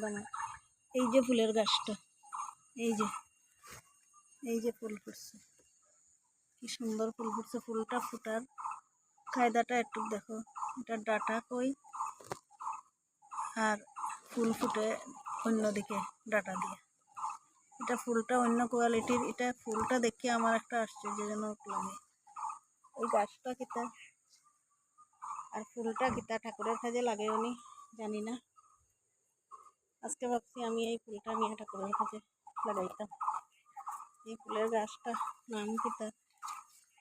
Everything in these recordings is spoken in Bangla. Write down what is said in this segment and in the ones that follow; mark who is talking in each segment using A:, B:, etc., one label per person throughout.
A: অনুরোধ। এই যে ফুলের গাছটা, এই যে ফুল ফুটছে, কি সুন্দর ফুল ফুটছে। ফুলটা ফুটার কায়দাটা একটু দেখো, এটা ডাটা কই আর ফুল ফুটে অন্যদিকে ডাটা দিয়ে। এটা ফুলটা অন্য কোয়ালিটির। এটা ফুলটা দেখে আমার একটা আশ্চর্যজনক লাগে। ওই গাছটা কিতা আর ফুলটা কিতা ঠাকুরের কাজে লাগে উনি জানি না। আজকে ভাবছি আমি এই ফুলটা নিয়ে ঠাকুরের কাজে লাগাইতাম। এই ফুলের গাছটা নাম কিতা,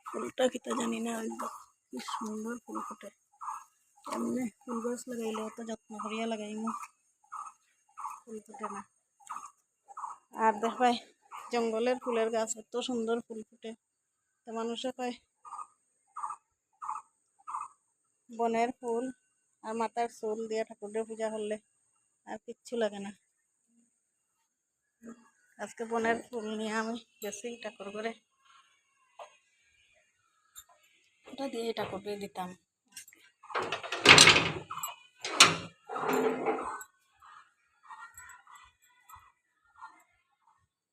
A: ফুলটা কিতা জানি না। কি সুন্দর ফুল ফুটে। এমনি ফুল গাছ লাগাইলে অত যত্ন করিয়া লাগাইমু, ফুল ফুটে না। আর দেখাই জঙ্গলের ফুলের গাছ এত সুন্দর ফুল ফুটে। তো মানুষে কয় বনের ফুল আর মাথার চুল দিয়ে ঠাকুরের পূজা করলে আর কিচ্ছু লাগে না। আজকে বনের ফুল নিয়ে আমি গেছি ঠাকুর করে, ওটা দিয়ে ঠাকুরকে দিতাম।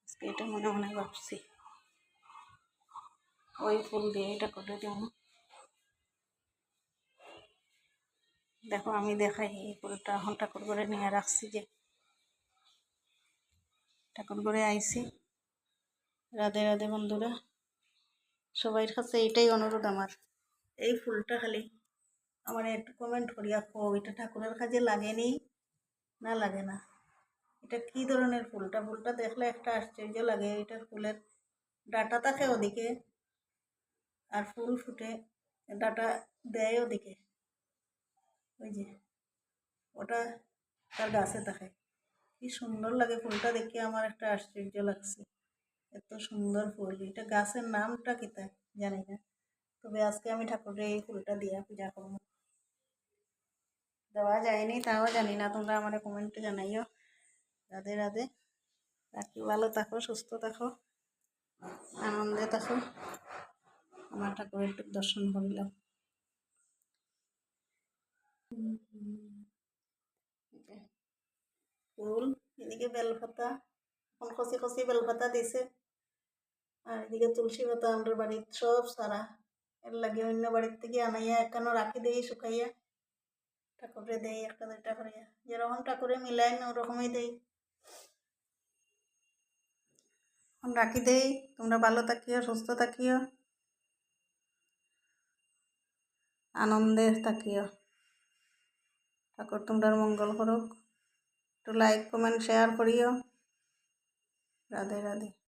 A: আজকে এটা মনে মনে ভাবছি ওই ফুল দিয়ে ঠাকুরকে দিব। দেখো আমি দেখাই এই ফুলটা এখন ঠাকুর করে নিয়ে রাখছি, যে ঠাকুর করে আইছি। রাধে রাধে বন্ধুরা, সবাই কাছে এইটাই অনুরোধ আমার, এই ফুলটা খালি আমার একটু কমেন্ট করিয়া কো এটা ঠাকুরের কাজে লাগেনি না লাগে না। এটা কি ধরনের ফুলটা? ফুলটা দেখলে একটা আশ্চর্য লাগে। এটা ফুলের ডাটা থাকে ওদিকে আর ফুল ফুটে, ডাটা দেয় ওদিকে, ওই যে ওটা তার গাছে থাকে। কি সুন্দর লাগে ফুলটা দেখে, আমার একটা আশ্চর্য লাগছে। এত সুন্দর ফুল। এটা গাছের নামটা কিতা জানি না, তবে আজকে আমি ঠাকুরের এই ফুলটা দিয়া পূজা করবো। দেওয়া যায়নি তাও জানি না, তোমরা আমার কমেন্টে জানাইও। রাধে রাধে, রাখি ভালো থাকো, সুস্থ থাকো, আনন্দে থাকো। আমার ঠাকুরের একটু দর্শন করিলাম। ফুল, এদিকে বেলপাতা, এখন কচি কচি বেলপাতা দিছে, আর এদিকে তুলসী পাতা আমাদের বাড়ির সব সারা। এর লাগে অন্য বাড়ির থেকে আনাইয়া এখানে রাখি দেই শুকাইয়া, ঠাকুরে দেই একটা দুইটা করিয়া, যেরকম ঠাকুরে মিলাই না ওরকমই দেই, রাখি দেই। তোমরা ভালো থাকিও, সুস্থ থাকিও, আনন্দে থাকিও। ঠাকুর তোমরা মঙ্গল করুক। একটু লাইক কমেন্ট শেয়ার করিও। রাধে রাধে।